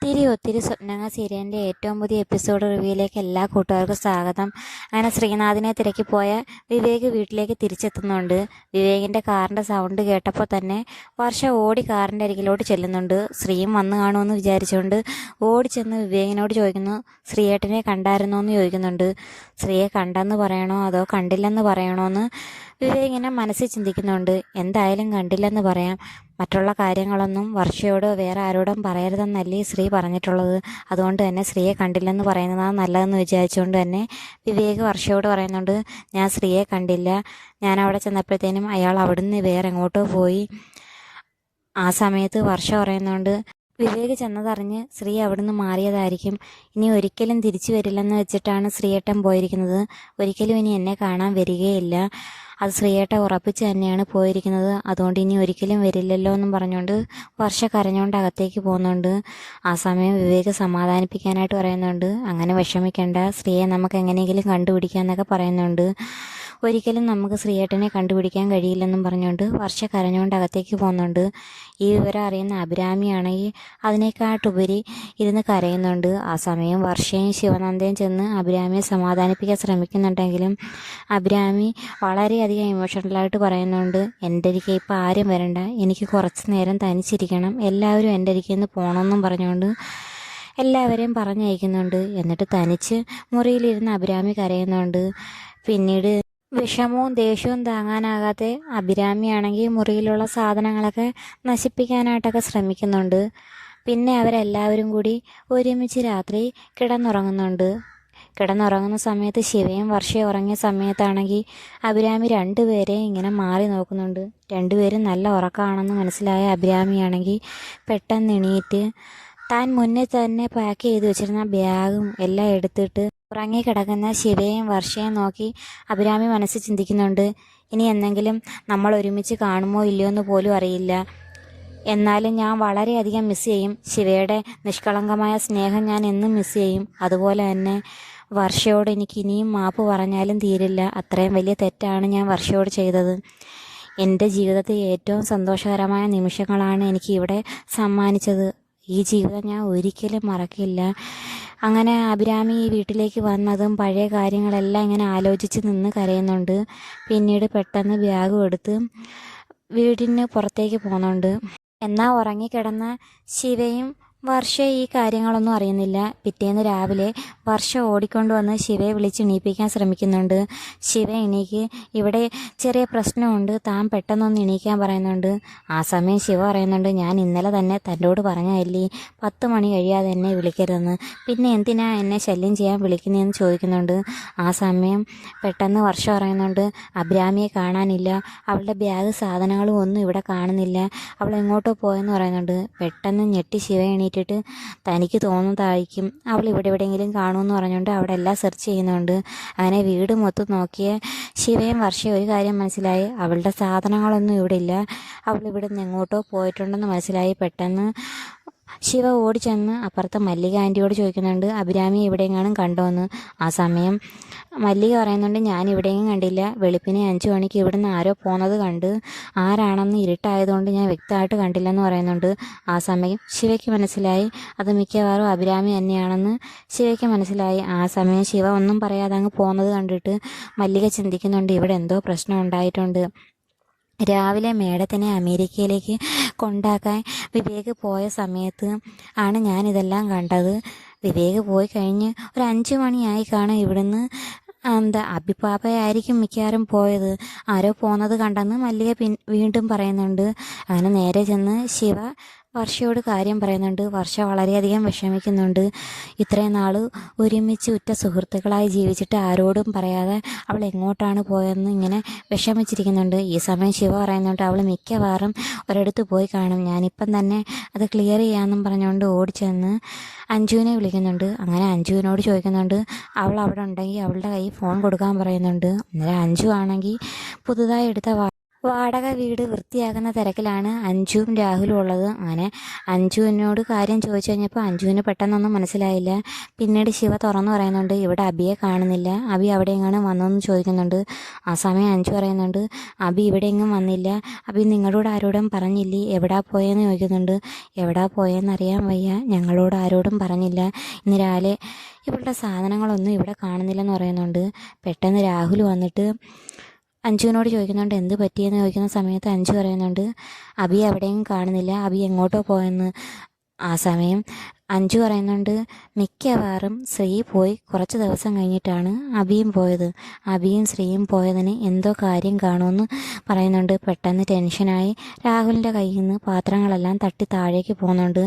ഒത്തിരി സ്വപ്നങ്ങൾ സീരിയലിൻ്റെ ഏറ്റവും പുതിയ എപ്പിസോഡ് റിവ്യൂയിലേക്ക് എല്ലാ കൂട്ടുകാർക്കും സ്വാഗതം. അങ്ങനെ ശ്രീനാഥിനെ തിരക്കി പോയ വിവേക് വീട്ടിലേക്ക് തിരിച്ചെത്തുന്നുണ്ട്. വിവേകിൻ്റെ കാറിൻ്റെ സൗണ്ട് കേട്ടപ്പോൾ തന്നെ വർഷ ഓടി കാറിൻ്റെ അരികിലോട്ട് ചെല്ലുന്നുണ്ട്. ശ്രീയും വന്നു കാണുമെന്ന് വിചാരിച്ചുകൊണ്ട് ഓടി ചെന്ന് വിവേകിനോട് ചോദിക്കുന്നു, ശ്രീയേട്ടനെ കണ്ടായിരുന്നോ എന്ന് ചോദിക്കുന്നുണ്ട്. ശ്രീയെ കണ്ടെന്ന് പറയണോ അതോ കണ്ടില്ലെന്ന് പറയണോ എന്ന് വിവേകിനെ മനസ്സിൽ ചിന്തിക്കുന്നുണ്ട്. എന്തായാലും കണ്ടില്ലെന്ന് പറയാം. മറ്റുള്ള കാര്യങ്ങളൊന്നും വർഷയോട് വേറെ ആരോടും പറയരുതെന്നല്ലേ ശ്രീ പറഞ്ഞിട്ടുള്ളത്. അതുകൊണ്ട് തന്നെ ശ്രീയെ കണ്ടില്ലെന്ന് പറയുന്നതാണ് നല്ലതെന്ന് വിചാരിച്ചുകൊണ്ട് തന്നെ വിവേക് വർഷയോട് പറയുന്നുണ്ട്, ഞാൻ ശ്രീയെ കണ്ടില്ല. ഞാൻ അവിടെ ചെന്നപ്പോഴത്തേനും അയാൾ അവിടുന്ന് വേറെ എങ്ങോട്ടോ പോയി. ആ സമയത്ത് വർഷ പറയുന്നുണ്ട്, വിവേക് ചെന്നതറിഞ്ഞ് ശ്രീ അവിടുന്ന് മാറിയതായിരിക്കും. ഇനി ഒരിക്കലും തിരിച്ചു വരില്ലെന്ന് വെച്ചിട്ടാണ് ശ്രീയേട്ടൻ പോയിരിക്കുന്നത്. ഒരിക്കലും ഇനി എന്നെ കാണാൻ വരികയില്ല. അത് ശ്രീയേട്ടൻ ഉറപ്പിച്ച് തന്നെയാണ് പോയിരിക്കുന്നത്. അതുകൊണ്ട് ഇനി ഒരിക്കലും വരില്ലല്ലോ എന്നും പറഞ്ഞുകൊണ്ട് വർഷ കരഞ്ഞുകൊണ്ട് അകത്തേക്ക് പോകുന്നുണ്ട്. ആ സമയം വിവേക് സമാധാനിപ്പിക്കാനായിട്ട് പറയുന്നുണ്ട്, അങ്ങനെ വിഷമിക്കേണ്ട, ശ്രീയെ നമുക്ക് എങ്ങനെയെങ്കിലും കണ്ടുപിടിക്കാമെന്നൊക്കെ പറയുന്നുണ്ട്. ഒരിക്കലും നമുക്ക് ശ്രീയേട്ടനെ കണ്ടുപിടിക്കാൻ കഴിയില്ലെന്നും പറഞ്ഞുകൊണ്ട് വർഷ കരഞ്ഞുകൊണ്ട് അകത്തേക്ക് പോകുന്നുണ്ട്. ഈ വിവരം അറിയുന്ന അഭിരാമിയാണെങ്കിൽ അതിനേക്കാട്ടുപരി ഇരുന്ന് കരയുന്നുണ്ട്. ആ സമയം വർഷയും ശിവനന്ദയും ചെന്ന് അഭിരാമിയെ സമാധാനിപ്പിക്കാൻ ശ്രമിക്കുന്നുണ്ടെങ്കിലും അഭിരാമി വളരെയധികം ഇമോഷണലായിട്ട് പറയുന്നുണ്ട്, എൻ്റെ അരികെ ഇപ്പോൾ ആരും വരണ്ട, എനിക്ക് കുറച്ച് നേരം തനിച്ചിരിക്കണം, എല്ലാവരും എൻ്റെ അരികെ നിന്ന് പോകണമെന്നും പറഞ്ഞുകൊണ്ട് എല്ലാവരെയും പറഞ്ഞയക്കുന്നുണ്ട്. എന്നിട്ട് തനിച്ച് മുറിയിലിരുന്ന് അഭിരാമി കരയുന്നുണ്ട്. പിന്നീട് വിഷമവും ദേഷ്യവും താങ്ങാനാകാതെ അഭിരാമിയാണെങ്കിൽ മുറിയിലുള്ള സാധനങ്ങളൊക്കെ നശിപ്പിക്കാനായിട്ടൊക്കെ ശ്രമിക്കുന്നുണ്ട്. പിന്നെ അവരെല്ലാവരും കൂടി ഒരുമിച്ച് രാത്രി കിടന്നുറങ്ങുന്നുണ്ട്. കിടന്നുറങ്ങുന്ന സമയത്ത് ശിവയും വർഷയും ഉറങ്ങിയ സമയത്താണെങ്കിൽ അഭിരാമി രണ്ടുപേരെയും ഇങ്ങനെ മാറി നോക്കുന്നുണ്ട്. രണ്ടുപേരും നല്ല ഉറക്കമാണെന്ന് മനസ്സിലായ അഭിരാമിയാണെങ്കിൽ പെട്ടെന്ന് എണീറ്റ് താൻ മുന്നേ തന്നെ പാക്ക് ചെയ്ത് വെച്ചിരുന്ന ബാഗും എല്ലാം എടുത്തിട്ട് ഉറങ്ങിക്കിടക്കുന്ന ശിവയും വർഷയും നോക്കി അഭിരാമി മനസ്സിൽ ചിന്തിക്കുന്നുണ്ട്, ഇനി എന്തെങ്കിലും നമ്മൾ ഒരുമിച്ച് കാണുമോ ഇല്ലയോ എന്ന് പോലും അറിയില്ല. എന്നാലും ഞാൻ വളരെയധികം മിസ് ചെയ്യും. ശിവയുടെ നിഷ്കളങ്കമായ സ്നേഹം ഞാൻ എന്നും മിസ് ചെയ്യും. അതുപോലെ തന്നെ വർഷയോട് എനിക്ക് ഇനിയും മാപ്പ് പറഞ്ഞാലും തീരില്ല. അത്രയും വലിയ തെറ്റാണ് ഞാൻ വർഷയോട് ചെയ്തത്. എൻ്റെ ജീവിതത്തിൽ ഏറ്റവും സന്തോഷകരമായ നിമിഷങ്ങളാണ് എനിക്ക് ഇവിടെ സമ്മാനിച്ചത്. ഈ ജീവിതം ഞാൻ ഒരിക്കലും മറക്കില്ല. അങ്ങനെ അഭിരാമി ഈ വീട്ടിലേക്ക് വന്നതും പഴയ കാര്യങ്ങളെല്ലാം ഇങ്ങനെ ആലോചിച്ച് നിന്ന് കരയുന്നുണ്ട്. പിന്നീട് പെട്ടെന്ന് ബാഗും എടുത്ത് വീടിന് പുറത്തേക്ക് പോകുന്നുണ്ട്. എന്നാൽ ഉറങ്ങിക്കിടന്ന ശിവയും വർഷ ഈ കാര്യങ്ങളൊന്നും അറിയുന്നില്ല. പിറ്റേന്ന് രാവിലെ വർഷ ഓടിക്കൊണ്ടുവന്ന് ശിവയെ വിളിച്ചെണീപ്പിക്കാൻ ശ്രമിക്കുന്നുണ്ട്. ശിവ എണീക്ക്, ഇവിടെ ചെറിയ പ്രശ്നമുണ്ട്, താൻ പെട്ടെന്നൊന്ന് എണീക്കാൻ പറയുന്നുണ്ട്. ആ സമയം ശിവ പറയുന്നുണ്ട്, ഞാൻ ഇന്നലെ തന്നെ തന്നോട് പറഞ്ഞല്ലേ 10 മണി കഴിയാതെ എന്നെ വിളിക്കരുതെന്ന്, പിന്നെ എന്തിനാ എന്നെ ശല്യം ചെയ്യാൻ വിളിക്കുന്നതെന്ന് ചോദിക്കുന്നുണ്ട്. ആ സമയം പെട്ടെന്ന് വർഷ പറയുന്നുണ്ട്, അഭിരാമിയെ കാണാനില്ല, അവളുടെ ബാഗ് സാധനങ്ങളും ഒന്നും ഇവിടെ കാണുന്നില്ല, അവൾ എങ്ങോട്ടോ പോയെന്ന് പറയുന്നുണ്ട്. പെട്ടെന്ന് ഞെട്ടി ശിവ എണീറ്റിട്ട് തനിക്ക് തോന്നുന്നതായിരിക്കും അവൾ ഇവിടെ എവിടെയെങ്കിലും കാണുമെന്ന് പറഞ്ഞുകൊണ്ട് അവിടെ എല്ലാം സെർച്ച് ചെയ്യുന്നുണ്ട്. അങ്ങനെ വീട് മൊത്തം നോക്കിയ ശിവയും വർഷയും ഒരു കാര്യം മനസ്സിലായി, അവളുടെ സാധനങ്ങളൊന്നും ഇവിടെ ഇല്ല, അവൾ ഇവിടെ നിന്ന് എങ്ങോട്ടോ പോയിട്ടുണ്ടെന്ന് മനസ്സിലായി. പെട്ടെന്ന് ശിവ ഓടിച്ചെന്ന് അപ്പുറത്തെ മല്ലിക ആൻറ്റിയോട് ചോദിക്കുന്നുണ്ട്, അഭിരാമി എവിടെയെങ്ങാനും കണ്ടോന്ന്. ആ സമയം മല്ലിക പറയുന്നുണ്ട്, ഞാൻ ഇവിടെയും കണ്ടില്ല, വെളുപ്പിനെ 5 മണിക്ക് ഇവിടുന്ന് ആരോ പോകുന്നത് കണ്ട്, ആരാണെന്ന് ഇരുട്ടായതുകൊണ്ട് ഞാൻ വ്യക്തമായിട്ട് കണ്ടില്ലെന്ന് പറയുന്നുണ്ട്. ആ സമയം ശിവയ്ക്ക് മനസ്സിലായി അത് മിക്കവാറും അഭിരാമി തന്നെയാണെന്ന് ശിവയ്ക്ക് മനസ്സിലായി. ആ സമയം ശിവ ഒന്നും പറയാതെ അങ്ങ് പോകുന്നത് കണ്ടിട്ട് മല്ലിക ചിന്തിക്കുന്നുണ്ട്, ഇവിടെ എന്തോ പ്രശ്നം ഉണ്ടായിട്ടുണ്ട്. രാവിലെ മേഡത്തിനെ അമേരിക്കയിലേക്ക് കൊണ്ടാക്കാൻ വിവേക് പോയ സമയത്ത് ആണ് ഞാനിതെല്ലാം കണ്ടത്. വിവേക് പോയി കഴിഞ്ഞ് ഒരു 5 മണിയായി കാണും ഇവിടുന്ന്. അഭിപാപയായിരിക്കും മിക്കവാറും പോയത്, ആരോ പോകുന്നത് കണ്ടെന്ന് മല്ലിക വീണ്ടും പറയുന്നുണ്ട്. അങ്ങനെ നേരെ ചെന്ന് ശിവ വർഷയോട് കാര്യം പറയുന്നുണ്ട്. വർഷ വളരെയധികം വിഷമിക്കുന്നുണ്ട്. ഇത്രയും നാൾ ഒരുമിച്ച് ഉറ്റ സുഹൃത്തുക്കളായി ജീവിച്ചിട്ട് ആരോടും പറയാതെ അവൾ എങ്ങോട്ടാണ് പോയതെന്ന് ഇങ്ങനെ വിഷമിച്ചിരിക്കുന്നുണ്ട്. ഈ സമയം ശിവ പറയുന്നുണ്ട്, അവൾ മിക്കവാറും ഒരിടത്ത് പോയി കാണും, ഞാനിപ്പം തന്നെ അത് ക്ലിയർ ചെയ്യാമെന്നും പറഞ്ഞുകൊണ്ട് ഓടിച്ചെന്ന് അഞ്ജുവിനെ വിളിക്കുന്നുണ്ട്. അങ്ങനെ അഞ്ജുവിനോട് ചോദിക്കുന്നുണ്ട്, അവൾ അവിടെ ഉണ്ടെങ്കിൽ അവളുടെ കയ്യിൽ ഫോൺ കൊടുക്കാൻ പറയുന്നുണ്ട്. അന്നേരം അഞ്ജു ആണെങ്കിൽ പുതുതായി എടുത്ത വാടക വീട് വൃത്തിയാക്കുന്ന തിരക്കിലാണ് അഞ്ജുവും രാഹുലും ഉള്ളത്. അങ്ങനെ അഞ്ജുവിനോട് കാര്യം ചോദിച്ചു കഴിഞ്ഞപ്പോൾ അഞ്ജുവിന് പെട്ടെന്നൊന്നും മനസ്സിലായില്ല. പിന്നീട് ശിവ തുറന്നു പറയുന്നുണ്ട്, ഇവിടെ അബിയെ കാണുന്നില്ല, അബി അവിടെ എങ്ങാനും വന്നോന്ന് ചോദിക്കുന്നുണ്ട്. ആ സമയം അഞ്ജു പറയുന്നുണ്ട്, അബി ഇവിടെ എങ്ങും വന്നില്ല, അബി നിങ്ങളോട് ആരോടും പറഞ്ഞില്ലേ, എവിടാ പോയെന്ന് ചോദിക്കുന്നുണ്ട്. എവിടാ പോയെന്നറിയാൻ വയ്യ, ഞങ്ങളോട് ആരോടും പറഞ്ഞില്ല, ഇന്ന് രാവിലെ ഇവളുടെ സാധനങ്ങളൊന്നും ഇവിടെ കാണുന്നില്ലെന്ന് പറയുന്നുണ്ട്. പെട്ടെന്ന് രാഹുൽ വന്നിട്ട് അഞ്ജുവിനോട് ചോദിക്കുന്നുണ്ട് എന്ത് പറ്റിയെന്ന് ചോദിക്കുന്ന സമയത്ത് അഞ്ജു പറയുന്നുണ്ട്, അബി എവിടെയും കാണുന്നില്ല, അബി എങ്ങോട്ടോ പോയെന്ന്. ആ സമയം അഞ്ജു പറയുന്നുണ്ട്, മിക്കവാറും ശ്രീ പോയി കുറച്ച് ദിവസം കഴിഞ്ഞിട്ടാണ് അബിയും പോയത്, അബിയും ശ്രീയും പോയതിന് എന്തോ കാര്യം കാണുമെന്ന് പറയുന്നുണ്ട്. പെട്ടെന്ന് ടെൻഷനായി രാഹുലിൻ്റെ കയ്യിൽ നിന്ന് പാത്രങ്ങളെല്ലാം തട്ടി താഴേക്ക് പോകുന്നുണ്ട്.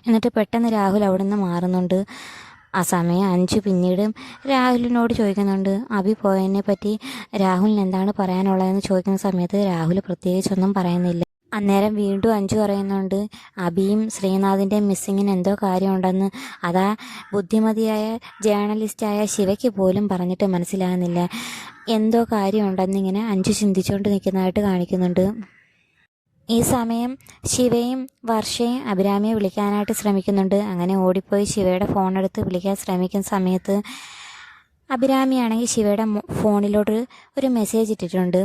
എന്നിട്ട് പെട്ടെന്ന് രാഹുൽ അവിടെ നിന്ന് മാറുന്നുണ്ട്. ആ സമയം അഞ്ജു പിന്നീട് രാഹുലിനോട് ചോദിക്കുന്നുണ്ട്, അബി പോയതിനെ പറ്റി രാഹുലിന് എന്താണ് പറയാനുള്ളതെന്ന് ചോദിക്കുന്ന സമയത്ത് രാഹുൽ പ്രത്യേകിച്ചൊന്നും പറയുന്നില്ല. അന്നേരം വീണ്ടും അഞ്ജു പറയുന്നുണ്ട്, അബിയും ശ്രീനാഥിൻ്റെ മിസ്സിങ്ങിന് എന്തോ കാര്യമുണ്ടെന്ന്. അതാ ബുദ്ധിമതിയായ ജേർണലിസ്റ്റായ ശിവയ്ക്ക് പോലും പറഞ്ഞിട്ട് മനസ്സിലാകുന്നില്ല. എന്തോ കാര്യമുണ്ടെന്നിങ്ങനെ അഞ്ജു ചിന്തിച്ചുകൊണ്ട് നിൽക്കുന്നതായിട്ട് കാണിക്കുന്നുണ്ട്. ഈ സമയം ശിവയും വർഷയും അഭിരാമിയെ വിളിക്കാനായിട്ട് ശ്രമിക്കുന്നുണ്ട്. അങ്ങനെ ഓടിപ്പോയി ശിവയുടെ ഫോണെടുത്ത് വിളിക്കാൻ ശ്രമിക്കുന്ന സമയത്ത് അഭിരാമിയാണെങ്കിൽ ശിവയുടെ ഫോണിലോട്ട് ഒരു മെസ്സേജ് ഇട്ടിട്ടുണ്ട്.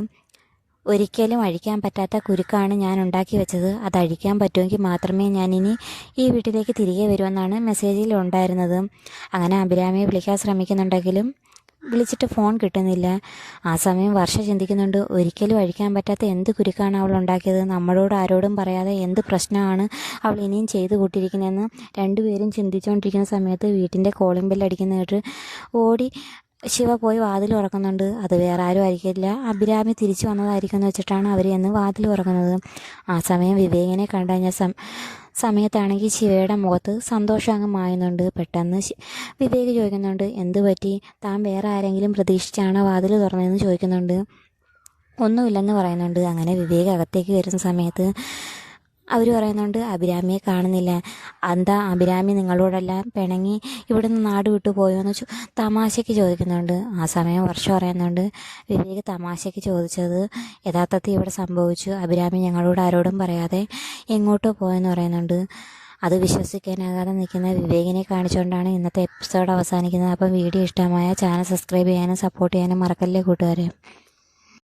ഒരിക്കലും അഴിക്കാൻ പറ്റാത്ത കുരുക്കാണ് ഞാൻ ഉണ്ടാക്കി വെച്ചത്, അത് അഴിക്കാൻ പറ്റുമെങ്കിൽ മാത്രമേ ഞാനിനി ഈ വീട്ടിലേക്ക് തിരികെ വരുമെന്നാണ് മെസ്സേജിൽ ഉണ്ടായിരുന്നത്. അങ്ങനെ അഭിരാമിയെ വിളിക്കാൻ ശ്രമിക്കുന്നുണ്ടെങ്കിലും വിളിച്ചിട്ട് ഫോൺ കിട്ടുന്നില്ല. ആ സമയം വർഷ ചിന്തിക്കുന്നുണ്ട്, ഒരിക്കലും അഴിക്കാൻ പറ്റാത്ത എന്ത് കുരുക്കാണ് അവൾ ഉണ്ടാക്കിയത്, നമ്മളോട് ആരോടും പറയാതെ എന്ത് പ്രശ്നമാണ് അവൾ ഇനിയും ചെയ്തു കൂട്ടിയിരിക്കുന്നതെന്ന് രണ്ടുപേരും ചിന്തിച്ചുകൊണ്ടിരിക്കുന്ന സമയത്ത് വീട്ടിൻ്റെ കോളിംഗ് ബെൽ അടിക്കുന്ന കേട്ട് ഓടി ശിവ പോയി വാതിൽ തുറക്കുന്നുണ്ട്. അത് വേറെ ആരും ആയിരിക്കില്ല, അഭിരാമി തിരിച്ചു വന്നതായിരിക്കും എന്ന് വെച്ചിട്ടാണ് അവർ എന്ന് വാതിൽ തുറക്കുന്നത്. ആ സമയം വിവേകിനെ കണ്ടു കഴിഞ്ഞ സമയത്താണെങ്കിൽ ശിവയുടെ മുഖത്ത് സന്തോഷം അങ്ങ് മായുന്നുണ്ട്. പെട്ടെന്ന് വിവേക് ചോദിക്കുന്നുണ്ട്, എന്ത് പറ്റി, താൻ വേറെ ആരെങ്കിലും പ്രതീക്ഷിച്ചാണോ വാതിൽ തുറന്നതെന്ന് ചോദിക്കുന്നുണ്ട്. ഒന്നുമില്ലെന്ന് പറയുന്നുണ്ട്. അങ്ങനെ വിവേക് അകത്തേക്ക് വരുന്ന സമയത്ത് അവർ പറയുന്നുണ്ട്, അഭിരാമിയെ കാണുന്നില്ല, എന്താ അഭിരാമി നിങ്ങളോടെല്ലാം പിണങ്ങി ഇവിടുന്ന് നാട് വിട്ടു പോയോ എന്ന് തമാശയ്ക്ക് ചോദിക്കുന്നുണ്ട്. ആ സമയം വർഷം പറയുന്നുണ്ട്, വിവേക് തമാശയ്ക്ക് ചോദിച്ചത് യഥാർത്ഥത്തിൽ ഇവിടെ സംഭവിച്ചു, അഭിരാമി ഞങ്ങളോട് ആരോടും പറയാതെ എങ്ങോട്ടോ പോയെന്ന് പറയുന്നുണ്ട്. അത് വിശ്വസിക്കാനാകാതെ നിൽക്കുന്ന വിവേകിനെ കാണിച്ചുകൊണ്ടാണ് ഇന്നത്തെ എപ്പിസോഡ് അവസാനിക്കുന്നത്. അപ്പം വീഡിയോ ഇഷ്ടമായ ചാനൽ സബ്സ്ക്രൈബ് ചെയ്യാനും സപ്പോർട്ട് ചെയ്യാനും മറക്കല്ലേ കൂട്ടുകാരെ.